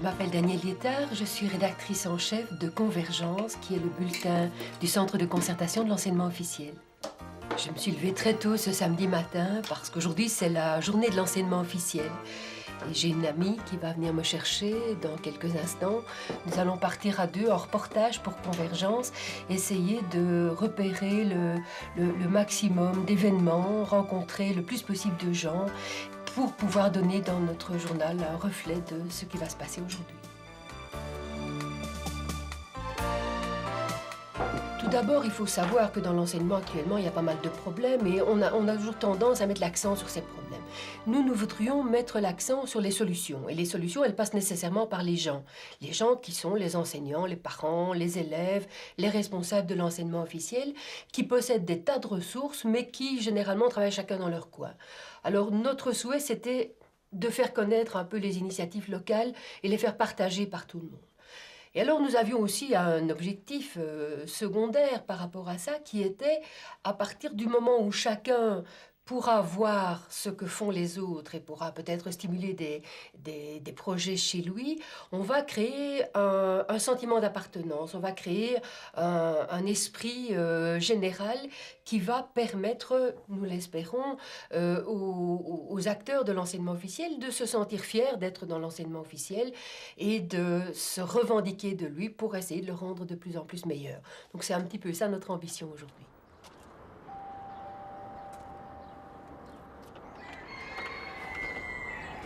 m'appelle Danielle Liétard, je suis rédactrice en chef de Convergence, qui est le bulletin du Centre de concertation de l'enseignement officiel. Je me suis levée très tôt ce samedi matin parce qu'aujourd'hui c'est la journée de l'enseignement officiel. Et j'ai une amie qui va venir me chercher dans quelques instants. Nous allons partir à deux en reportage pour Convergence, essayer de repérer le maximum d'événements, rencontrer le plus possible de gens pour pouvoir donner dans notre journal un reflet de ce qui va se passer aujourd'hui. Tout d'abord, il faut savoir que dans l'enseignement actuellement, il y a pas mal de problèmes et on a toujours tendance à mettre l'accent sur ces problèmes. Nous voudrions mettre l'accent sur les solutions. Et les solutions, elles passent nécessairement par les gens. Les gens qui sont les enseignants, les parents, les élèves, les responsables de l'enseignement officiel, qui possèdent des tas de ressources, mais qui généralement travaillent chacun dans leur coin. Alors notre souhait, c'était de faire connaître un peu les initiatives locales et les faire partager par tout le monde. Et alors nous avions aussi un objectif secondaire par rapport à ça, qui était à partir du moment où chacun pourra voir ce que font les autres et pourra peut-être stimuler des projets chez lui, on va créer un sentiment d'appartenance, on va créer un esprit général qui va permettre, nous l'espérons, aux acteurs de l'enseignement officiel de se sentir fiers d'être dans l'enseignement officiel et de se revendiquer de lui pour essayer de le rendre de plus en plus meilleur. Donc c'est un petit peu ça notre ambition aujourd'hui.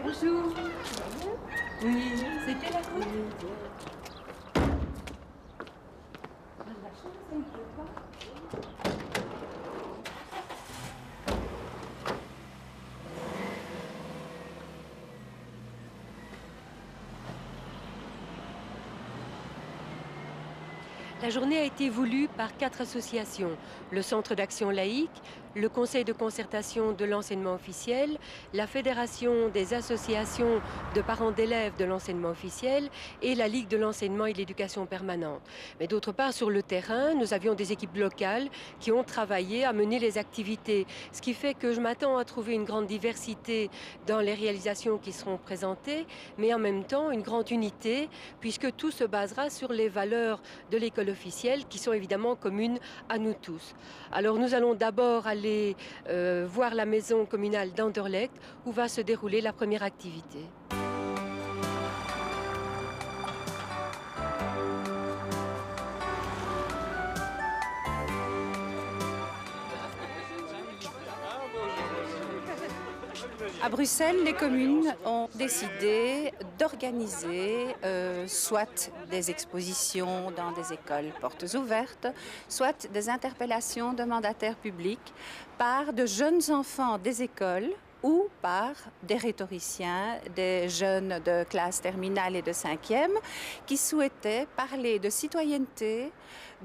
Bonjour. Oui, c'était la route. La journée a été voulue par 4 associations, le Centre d'action laïque, le Conseil de concertation de l'enseignement officiel, la Fédération des associations de parents d'élèves de l'enseignement officiel et la Ligue de l'enseignement et de l'éducation permanente. Mais d'autre part, sur le terrain, nous avions des équipes locales qui ont travaillé à mener les activités, ce qui fait que je m'attends à trouver une grande diversité dans les réalisations qui seront présentées, mais en même temps une grande unité, puisque tout se basera sur les valeurs de l'école officielle qui sont évidemment communes à nous tous. Alors nous allons d'abord aller voir la maison communale d'Anderlecht où va se dérouler la première activité. À Bruxelles, les communes ont décidé d'organiser soit des expositions dans des écoles portes ouvertes, soit des interpellations de mandataires publics par de jeunes enfants des écoles ou par des rhétoriciens, des jeunes de classe terminale et de 5e qui souhaitaient parler de citoyenneté,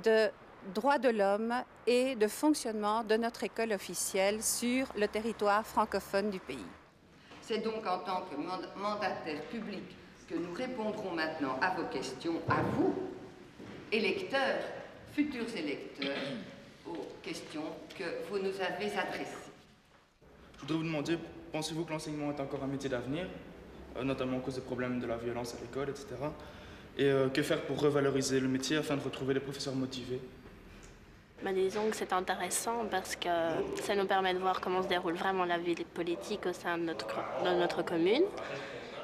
de droits de l'homme et de fonctionnement de notre école officielle sur le territoire francophone du pays. C'est donc en tant que mandataire public que nous répondrons maintenant à vos questions, à vous, électeurs, futurs électeurs, aux questions que vous nous avez adressées. Je voudrais vous demander, pensez-vous que l'enseignement est encore un métier d'avenir, notamment à cause des problèmes de la violence à l'école, etc. Et que faire pour revaloriser le métier afin de retrouver des professeurs motivés? Disons que c'est intéressant parce que ça nous permet de voir comment se déroule vraiment la vie politique au sein de notre commune.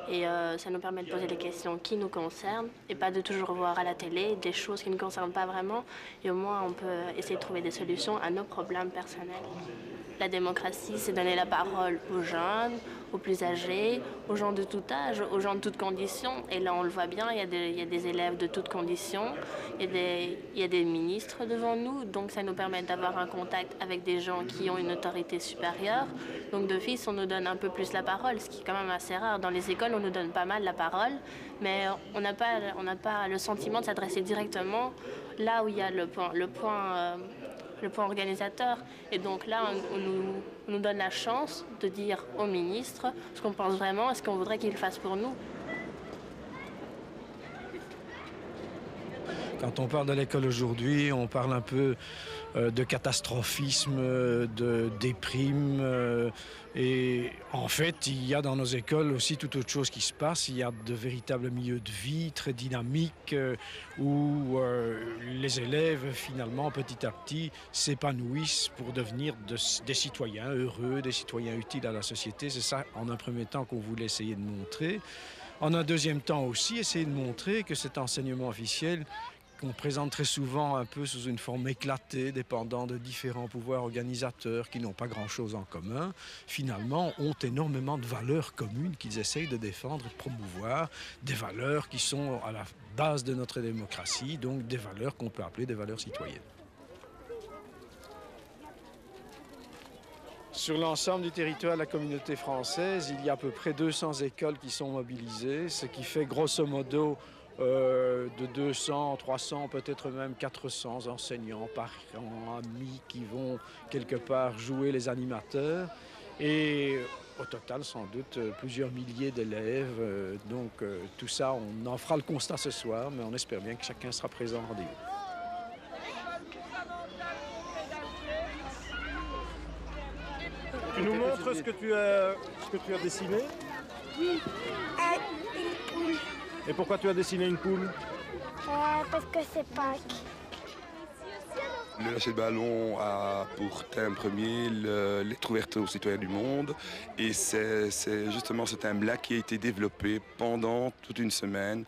Et ça nous permet de poser des questions qui nous concernent et pas de toujours voir à la télé des choses qui ne concernent pas vraiment. Et au moins, on peut essayer de trouver des solutions à nos problèmes personnels. La démocratie, c'est donner la parole aux jeunes, aux plus âgés, aux gens de tout âge, aux gens de toutes conditions. Et là, on le voit bien, il y a des élèves de toutes conditions, il y a des ministres devant nous. Donc, ça nous permet d'avoir un contact avec des gens qui ont une autorité supérieure. Donc, d'office, on nous donne un peu plus la parole, ce qui est quand même assez rare. Dans les écoles, on nous donne pas mal la parole, mais on n'a pas le sentiment de s'adresser directement là où il y a le point organisateur. Et donc là, on nous donne la chance de dire au ministre ce qu'on pense vraiment et ce qu'on voudrait qu'il fasse pour nous. Quand on parle de l'école aujourd'hui, on parle un peu de catastrophisme, de déprime. Et en fait, il y a dans nos écoles aussi toute autre chose qui se passe. Il y a de véritables milieux de vie très dynamiques où les élèves, finalement, petit à petit, s'épanouissent pour devenir des citoyens heureux, des citoyens utiles à la société. C'est ça, en un premier temps, qu'on voulait essayer de montrer. En un deuxième temps aussi, essayer de montrer que cet enseignement officiel qu'on présente très souvent un peu sous une forme éclatée, dépendant de différents pouvoirs organisateurs qui n'ont pas grand-chose en commun, finalement ont énormément de valeurs communes qu'ils essayent de défendre et de promouvoir, des valeurs qui sont à la base de notre démocratie, donc des valeurs qu'on peut appeler des valeurs citoyennes. Sur l'ensemble du territoire de la communauté française, il y a à peu près 200 écoles qui sont mobilisées, ce qui fait grosso modo de 200, 300, peut-être même 400 enseignants, parents, amis qui vont quelque part jouer les animateurs. Et au total, sans doute, plusieurs milliers d'élèves. Donc tout ça, on en fera le constat ce soir, mais on espère bien que chacun sera présent au rendez-vous. Tu nous montres ce que tu as dessiné? Oui. Et pourquoi tu as dessiné une poule? Parce que c'est Pâques. Le lâcher de ballon a pour thème premier l'être ouverte aux citoyens du monde. Et c'est justement ce thème-là qui a été développé pendant toute une semaine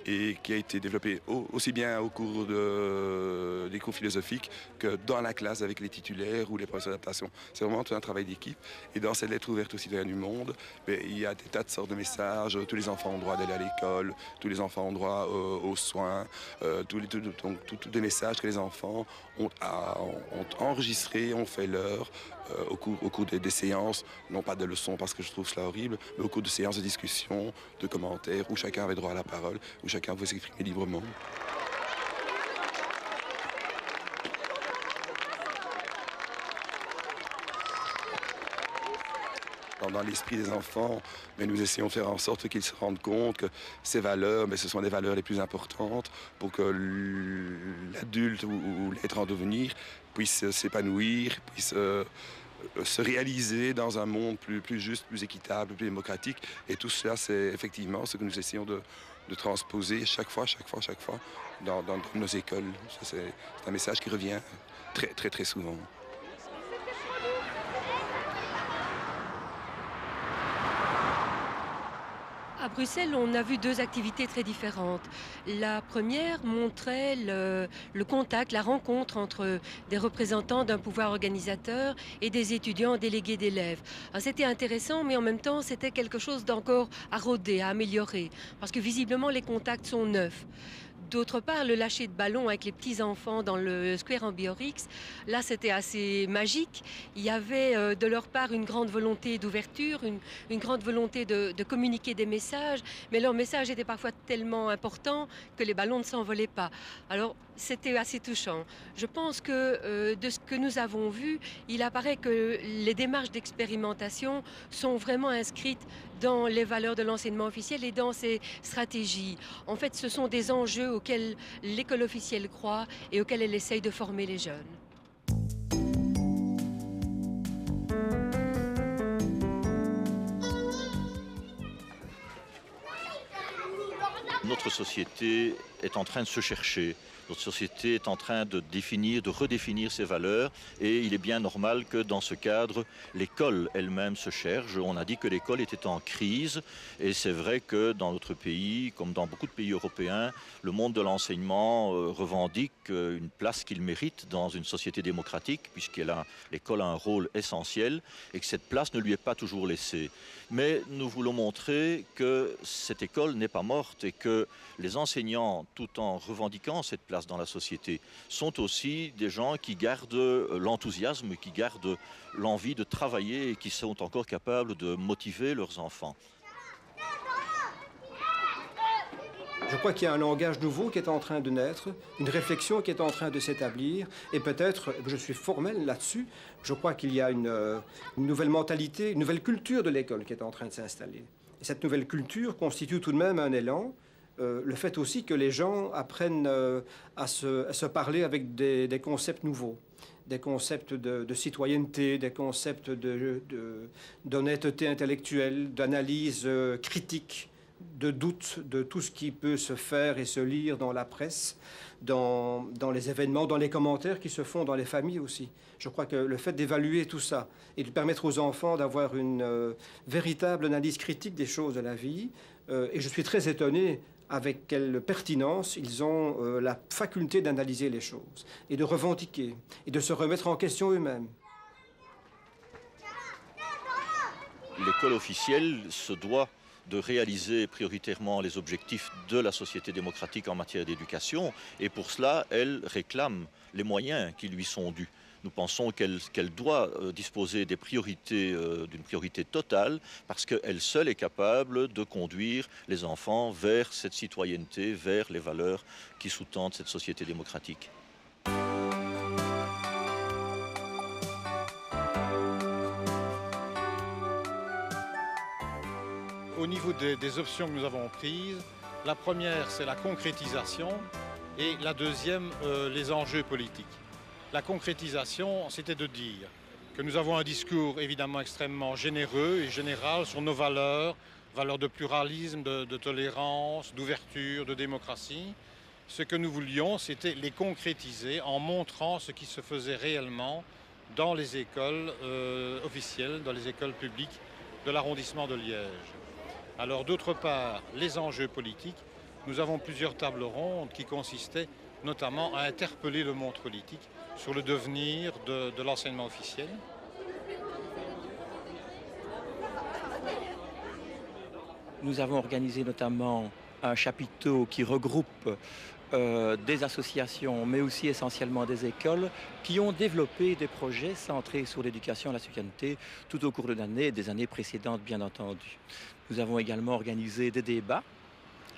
et qui a été développé aussi bien au cours des cours philosophiques que dans la classe avec les titulaires ou les professeurs d'adaptation. C'est vraiment tout un travail d'équipe. Et dans cette lettre ouverte aux citoyens du monde, il y a des tas de sortes de messages. Tous les enfants ont droit d'aller à l'école, tous les enfants ont droit aux soins, tous des messages que les enfants ont enregistré, ont fait leur au cours des séances, non pas de leçons parce que je trouve cela horrible, mais au cours de séances de discussion, de commentaires, où chacun avait droit à la parole, où chacun pouvait s'exprimer librement. Dans l'esprit des enfants, mais nous essayons de faire en sorte qu'ils se rendent compte que ces valeurs, ce sont des valeurs les plus importantes pour que l'adulte ou l'être en devenir puisse s'épanouir, puisse se réaliser dans un monde plus juste, plus équitable, plus démocratique. Et tout cela, c'est effectivement ce que nous essayons de transposer chaque fois dans nos écoles. C'est un message qui revient très souvent. À Bruxelles, on a vu deux activités très différentes. La première montrait le contact, la rencontre entre des représentants d'un pouvoir organisateur et des étudiants délégués d'élèves. C'était intéressant, mais en même temps, c'était quelque chose d'encore à rôder, à améliorer, parce que visiblement, les contacts sont neufs. D'autre part, le lâcher de ballon avec les petits-enfants dans le Square Ambiorix, là, c'était assez magique. Il y avait de leur part une grande volonté d'ouverture, une grande volonté de communiquer des messages, mais leur message était parfois tellement important que les ballons ne s'envolaient pas. Alors, c'était assez touchant. Je pense que de ce que nous avons vu, il apparaît que les démarches d'expérimentation sont vraiment inscrites dans les valeurs de l'enseignement officiel et dans ses stratégies. En fait, ce sont des enjeux auxquels l'école officielle croit et auxquels elle essaye de former les jeunes. Notre société est en train de se chercher. Notre société est en train de redéfinir ses valeurs et il est bien normal que dans ce cadre, l'école elle-même se cherche. On a dit que l'école était en crise et c'est vrai que dans notre pays, comme dans beaucoup de pays européens, le monde de l'enseignement revendique une place qu'il mérite dans une société démocratique puisque l'école a un rôle essentiel et que cette place ne lui est pas toujours laissée. Mais nous voulons montrer que cette école n'est pas morte et que les enseignants, tout en revendiquant cette place dans la société, sont aussi des gens qui gardent l'enthousiasme, qui gardent l'envie de travailler et qui sont encore capables de motiver leurs enfants. Je crois qu'il y a un langage nouveau qui est en train de naître, une réflexion qui est en train de s'établir, et peut-être, je suis formel là-dessus, je crois qu'il y a une nouvelle mentalité, une nouvelle culture de l'école qui est en train de s'installer. Et cette nouvelle culture constitue tout de même un élan le fait aussi que les gens apprennent à se parler avec des concepts nouveaux, des concepts de citoyenneté, des concepts d'honnêteté intellectuelle, d'analyse critique, de doute de tout ce qui peut se faire et se lire dans la presse, dans les événements, dans les commentaires qui se font dans les familles aussi. Je crois que le fait d'évaluer tout ça et de permettre aux enfants d'avoir une véritable analyse critique des choses de la vie, et je suis très étonné avec quelle pertinence ils ont la faculté d'analyser les choses et de revendiquer et de se remettre en question eux-mêmes. L'école officielle se doit de réaliser prioritairement les objectifs de la société démocratique en matière d'éducation, et pour cela, elle réclame les moyens qui lui sont dus. Nous pensons qu'elle doit disposer des priorités, d'une priorité totale, parce qu'elle seule est capable de conduire les enfants vers cette citoyenneté, vers les valeurs qui sous-tendent cette société démocratique. Au niveau des options que nous avons prises, la première, c'est la concrétisation, et la deuxième, les enjeux politiques. La concrétisation, c'était de dire que nous avons un discours évidemment extrêmement généreux et général sur nos valeurs, valeurs de pluralisme, de tolérance, d'ouverture, de démocratie. Ce que nous voulions, c'était les concrétiser en montrant ce qui se faisait réellement dans les écoles officielles, dans les écoles publiques de l'arrondissement de Liège. Alors d'autre part, les enjeux politiques, nous avons plusieurs tables rondes qui consistaient notamment à interpeller le monde politique sur le devenir de l'enseignement officiel. Nous avons organisé notamment un chapiteau qui regroupe des associations, mais aussi essentiellement des écoles, qui ont développé des projets centrés sur l'éducation à la citoyenneté tout au cours de l'année et des années précédentes, bien entendu. Nous avons également organisé des débats,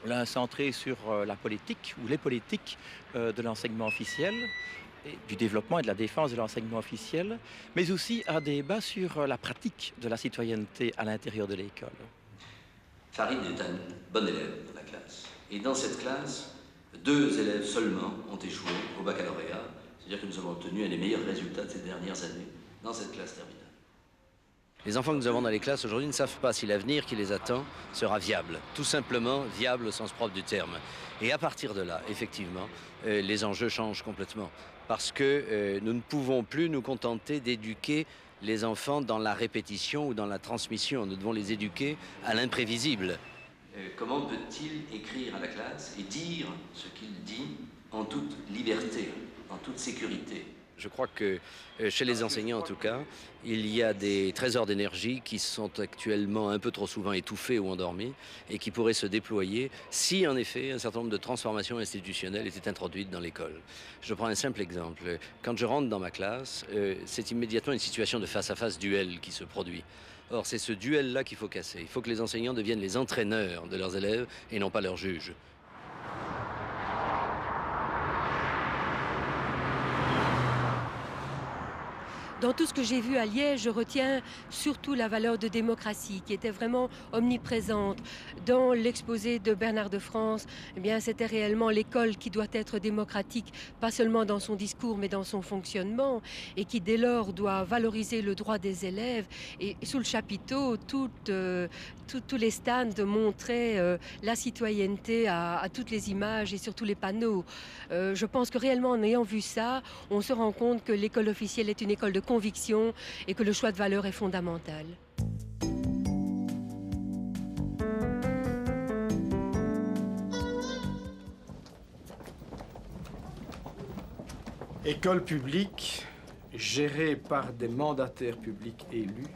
l'un centré sur la politique ou les politiques de l'enseignement officiel, et du développement et de la défense de l'enseignement officiel, mais aussi un débat sur la pratique de la citoyenneté à l'intérieur de l'école. Farid est un bon élève dans la classe. Et dans cette classe, 2 élèves seulement ont échoué au baccalauréat. C'est-à-dire que nous avons obtenu un des meilleurs résultats de ces dernières années dans cette classe terminale. Les enfants que nous avons dans les classes aujourd'hui ne savent pas si l'avenir qui les attend sera viable. Tout simplement viable au sens propre du terme. Et à partir de là, effectivement, les enjeux changent complètement. Parce que nous ne pouvons plus nous contenter d'éduquer les enfants dans la répétition ou dans la transmission. Nous devons les éduquer à l'imprévisible. Comment peut-il écrire à la classe et dire ce qu'il dit en toute liberté, en toute sécurité ? Je crois que chez les enseignants, en tout cas, il y a des trésors d'énergie qui sont actuellement un peu trop souvent étouffés ou endormis et qui pourraient se déployer si, en effet, un certain nombre de transformations institutionnelles étaient introduites dans l'école. Je prends un simple exemple. Quand je rentre dans ma classe, c'est immédiatement une situation de face-à-face duel qui se produit. Or, c'est ce duel-là qu'il faut casser. Il faut que les enseignants deviennent les entraîneurs de leurs élèves et non pas leurs juges. Dans tout ce que j'ai vu à Liège, je retiens surtout la valeur de démocratie qui était vraiment omniprésente. Dans l'exposé de Bernard de France, eh bien, c'était réellement l'école qui doit être démocratique, pas seulement dans son discours, mais dans son fonctionnement, et qui dès lors doit valoriser le droit des élèves. Et sous le chapiteau, tous les stands montraient la citoyenneté à toutes les images et sur tous les panneaux. Je pense que réellement, en ayant vu ça, on se rend compte que l'école officielle est une école de conviction et que le choix de valeurs est fondamental. École publique, gérée par des mandataires publics élus,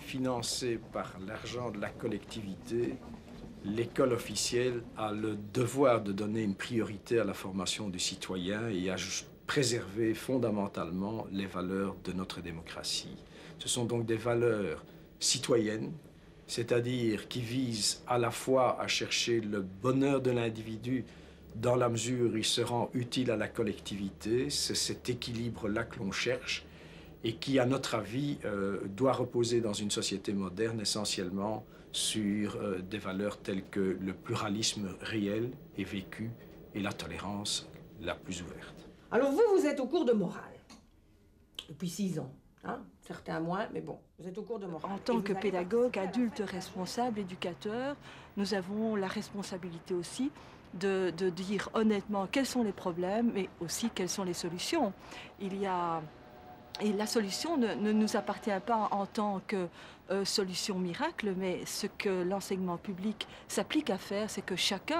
financée par l'argent de la collectivité, l'école officielle a le devoir de donner une priorité à la formation du citoyen et à préserver fondamentalement les valeurs de notre démocratie. Ce sont donc des valeurs citoyennes, c'est-à-dire qui visent à la fois à chercher le bonheur de l'individu dans la mesure où il se rend utile à la collectivité. C'est cet équilibre-là que l'on cherche et qui, à notre avis, doit reposer dans une société moderne essentiellement sur des valeurs telles que le pluralisme réel et vécu et la tolérance la plus ouverte. Alors vous êtes au cours de morale, depuis 6 ans. Hein? Certains moins, mais bon, vous êtes au cours de morale. En tant que pédagogue, adulte responsable, éducateur, nous avons la responsabilité aussi de dire honnêtement quels sont les problèmes, mais aussi quelles sont les solutions. Et la solution ne nous appartient pas en tant que solution miracle, mais ce que l'enseignement public s'applique à faire, c'est que chaque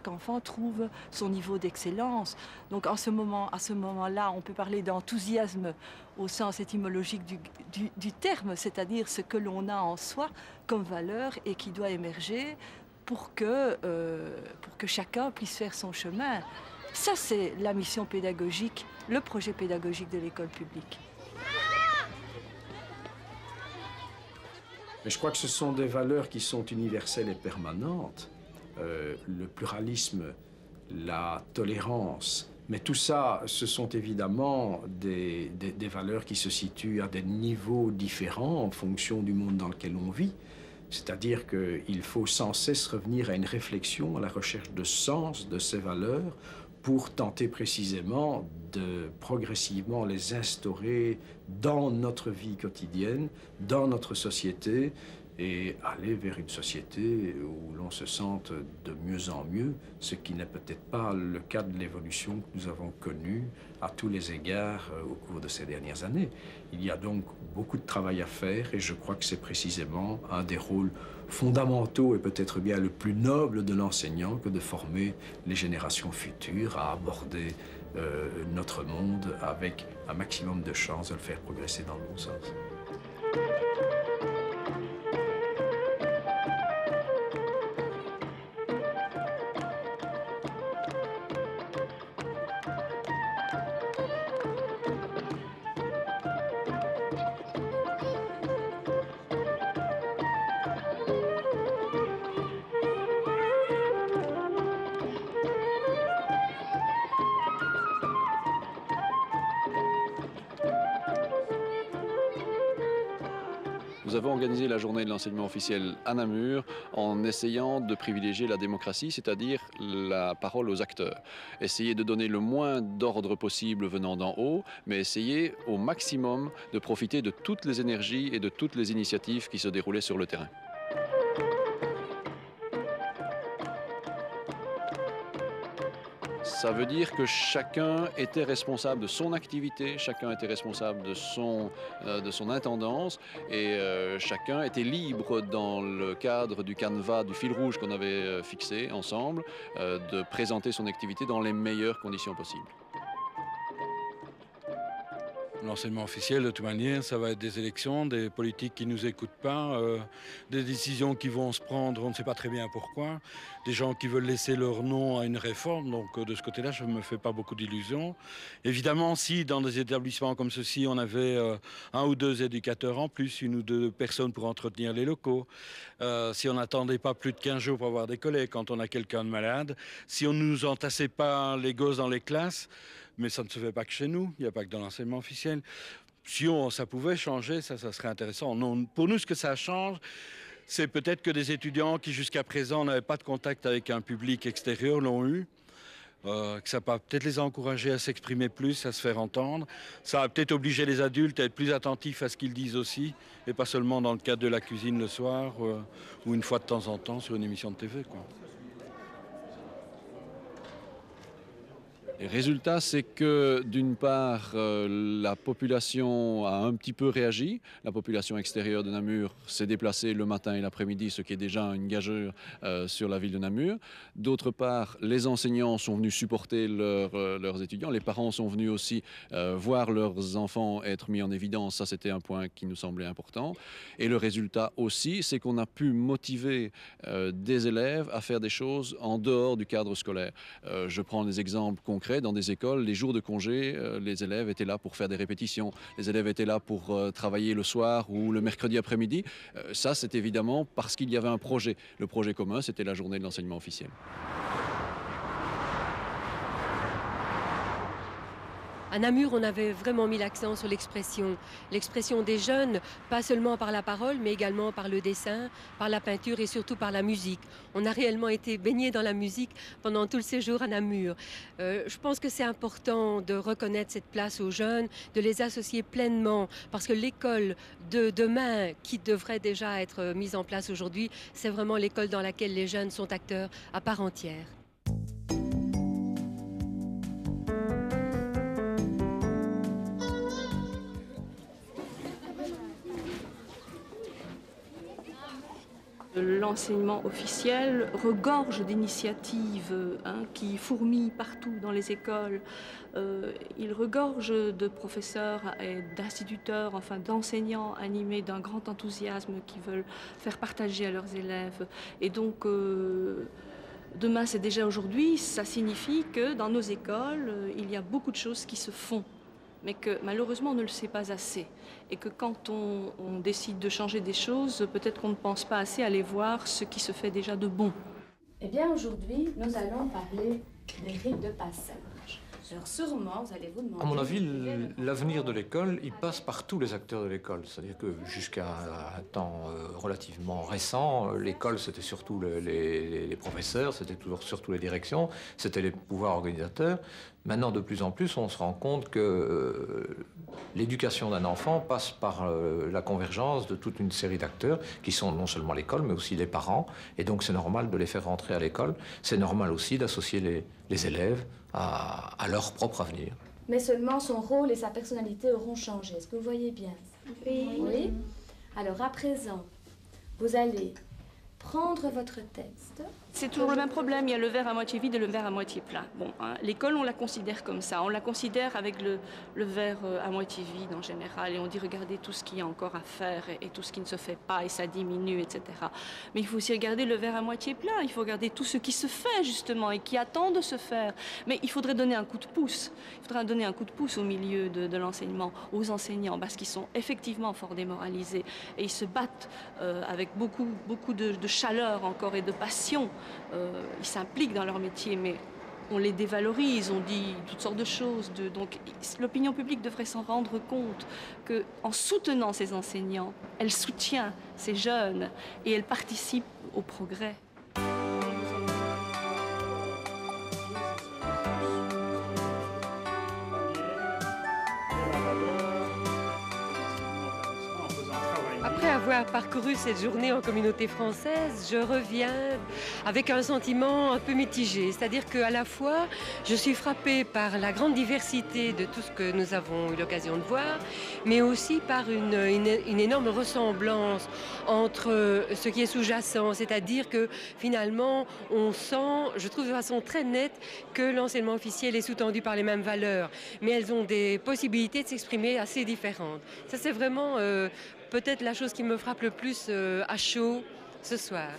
enfant trouve son niveau d'excellence. Donc à ce moment-là, on peut parler d'enthousiasme au sens étymologique du terme, c'est-à-dire ce que l'on a en soi comme valeur et qui doit émerger pour que chacun puisse faire son chemin. Ça, c'est la mission pédagogique, le projet pédagogique de l'école publique. Mais je crois que ce sont des valeurs qui sont universelles et permanentes. Le pluralisme, la tolérance, mais tout ça, ce sont évidemment des valeurs qui se situent à des niveaux différents en fonction du monde dans lequel on vit. C'est-à-dire qu'il faut sans cesse revenir à une réflexion, à la recherche de sens de ces valeurs pour tenter précisément de progressivement les instaurer dans notre vie quotidienne, dans notre société, et aller vers une société où l'on se sente de mieux en mieux, ce qui n'est peut-être pas le cas de l'évolution que nous avons connue à tous les égards au cours de ces dernières années. Il y a donc beaucoup de travail à faire et je crois que c'est précisément un des rôles fondamentaux et peut-être bien le plus noble de l'enseignant que de former les générations futures à aborder notre monde avec un maximum de chances de le faire progresser dans le bon sens. Nous avons organisé la journée de l'enseignement officiel à Namur en essayant de privilégier la démocratie, c'est-à-dire la parole aux acteurs. Essayer de donner le moins d'ordre possible venant d'en haut, mais essayer au maximum de profiter de toutes les énergies et de toutes les initiatives qui se déroulaient sur le terrain. Ça veut dire que chacun était responsable de son activité, chacun était responsable de son intendance et chacun était libre dans le cadre du canevas, du fil rouge qu'on avait fixé ensemble, de présenter son activité dans les meilleures conditions possibles. L'enseignement officiel, de toute manière, ça va être des élections, des politiques qui ne nous écoutent pas, des décisions qui vont se prendre, on ne sait pas très bien pourquoi, des gens qui veulent laisser leur nom à une réforme, donc de ce côté-là, je ne me fais pas beaucoup d'illusions. Évidemment, si dans des établissements comme ceci, on avait 1 ou 2 éducateurs en plus, 1 ou 2 personnes pour entretenir les locaux, si on n'attendait pas plus de 15 jours pour avoir des collègues quand on a quelqu'un de malade, si on ne nous entassait pas les gosses dans les classes, mais ça ne se fait pas que chez nous, il n'y a pas que dans l'enseignement officiel. Si ça pouvait changer, ça serait intéressant. Non, pour nous, ce que ça change, c'est peut-être que des étudiants qui jusqu'à présent n'avaient pas de contact avec un public extérieur l'ont eu, que ça va peut-être les encourager à s'exprimer plus, à se faire entendre. Ça va peut-être obliger les adultes à être plus attentifs à ce qu'ils disent aussi, et pas seulement dans le cadre de la cuisine le soir, ou une fois de temps en temps sur une émission de TV, quoi. Le résultat, c'est que d'une part, la population a un petit peu réagi. La population extérieure de Namur s'est déplacée le matin et l'après-midi, ce qui est déjà une gageure sur la ville de Namur. D'autre part, les enseignants sont venus supporter leurs étudiants. Les parents sont venus aussi voir leurs enfants être mis en évidence. Ça, c'était un point qui nous semblait important. Et le résultat aussi, c'est qu'on a pu motiver des élèves à faire des choses en dehors du cadre scolaire. Je prends des exemples concrets. Dans des écoles, les jours de congé, les élèves étaient là pour faire des répétitions. Les élèves étaient là pour travailler le soir ou le mercredi après-midi. Ça, c'est évidemment parce qu'il y avait un projet. Le projet commun, c'était la journée de l'enseignement officiel. À Namur, on avait vraiment mis l'accent sur l'expression des jeunes, pas seulement par la parole, mais également par le dessin, par la peinture et surtout par la musique. On a réellement été baignés dans la musique pendant tout le séjour à Namur. Je pense que c'est important de reconnaître cette place aux jeunes, de les associer pleinement, parce que l'école de demain, qui devrait déjà être mise en place aujourd'hui, c'est vraiment l'école dans laquelle les jeunes sont acteurs à part entière. L'enseignement officiel regorge d'initiatives qui fourmillent partout dans les écoles. Il regorge de professeurs et d'instituteurs, enfin d'enseignants animés d'un grand enthousiasme qui veulent faire partager à leurs élèves. Et donc, demain c'est déjà aujourd'hui, ça signifie que dans nos écoles, il y a beaucoup de choses qui se font, mais que malheureusement on ne le sait pas assez. Et que quand on décide de changer des choses, peut-être qu'on ne pense pas assez à aller voir ce qui se fait déjà de bon. Eh bien aujourd'hui, nous allons parler des rites de passage. Alors sûrement, vous allez vous demander... À mon avis, l'avenir de l'école, il passe par tous les acteurs de l'école. C'est-à-dire que jusqu'à un temps relativement récent, l'école, c'était surtout les professeurs, c'était surtout les directions, c'était les pouvoirs organisateurs. Maintenant, de plus en plus, on se rend compte que l'éducation d'un enfant passe par la convergence de toute une série d'acteurs qui sont non seulement l'école, mais aussi les parents. Et donc, c'est normal de les faire rentrer à l'école. C'est normal aussi d'associer les élèves à leur propre avenir. Mais seulement son rôle et sa personnalité auront changé. Est-ce que vous voyez bien? Oui. Alors, à présent, vous allez prendre votre texte. C'est toujours le même problème, il y a le verre à moitié vide et le verre à moitié plein. Bon, l'école, on la considère comme ça. On la considère avec le verre à moitié vide en général. Et on dit, regardez tout ce qu'il y a encore à faire et tout ce qui ne se fait pas et ça diminue, etc. Mais il faut aussi regarder le verre à moitié plein. Il faut regarder tout ce qui se fait, justement, et qui attend de se faire. Mais il faudrait donner un coup de pouce. Il faudrait donner un coup de pouce au milieu de l'enseignement, aux enseignants, parce qu'ils sont effectivement fort démoralisés. Et ils se battent avec beaucoup de chaleur encore et de passion. Ils s'impliquent dans leur métier, mais on les dévalorise, on dit toutes sortes de choses. Donc l'opinion publique devrait s'en rendre compte qu'en soutenant ces enseignants, elle soutient ces jeunes et elle participe au progrès. Après avoir parcouru cette journée en communauté française, je reviens avec un sentiment un peu mitigé. C'est-à-dire qu'à la fois, je suis frappée par la grande diversité de tout ce que nous avons eu l'occasion de voir, mais aussi par une énorme ressemblance entre ce qui est sous-jacent. C'est-à-dire que finalement, on sent, je trouve de façon très nette, que l'enseignement officiel est sous-tendu par les mêmes valeurs, mais elles ont des possibilités de s'exprimer assez différentes. Ça, c'est vraiment peut-être la chose qui me frappe le plus à chaud ce soir.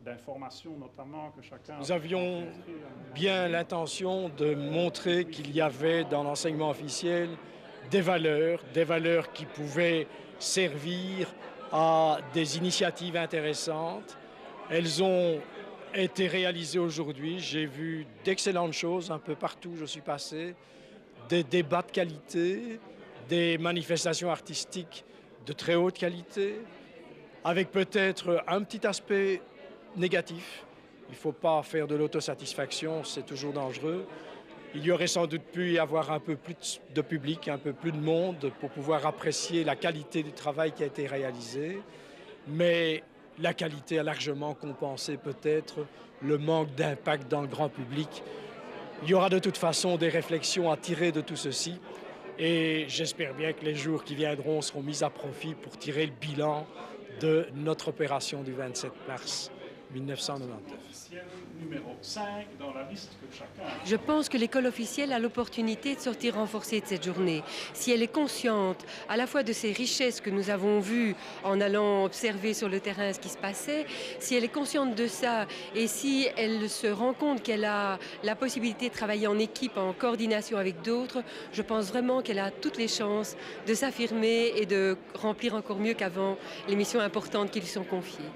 D'information notamment que chacun... Nous avions bien l'intention de montrer qu'il y avait dans l'enseignement officiel des valeurs qui pouvaient servir à des initiatives intéressantes. Elles ont été réalisées aujourd'hui. J'ai vu d'excellentes choses un peu partout où je suis passé, des débats de qualité, des manifestations artistiques de très haute qualité, avec peut-être un petit aspect négatif. Il ne faut pas faire de l'autosatisfaction, c'est toujours dangereux. Il y aurait sans doute pu y avoir un peu plus de public, un peu plus de monde pour pouvoir apprécier la qualité du travail qui a été réalisé. Mais la qualité a largement compensé peut-être le manque d'impact dans le grand public. Il y aura de toute façon des réflexions à tirer de tout ceci. Et j'espère bien que les jours qui viendront seront mis à profit pour tirer le bilan de notre opération du 27 mars 1999. Numéro 5 dans la liste que chacun... Je pense que l'école officielle a l'opportunité de sortir renforcée de cette journée. Si elle est consciente à la fois de ces richesses que nous avons vues en allant observer sur le terrain ce qui se passait, si elle est consciente de ça et si elle se rend compte qu'elle a la possibilité de travailler en équipe, en coordination avec d'autres, je pense vraiment qu'elle a toutes les chances de s'affirmer et de remplir encore mieux qu'avant les missions importantes qui lui sont confiées.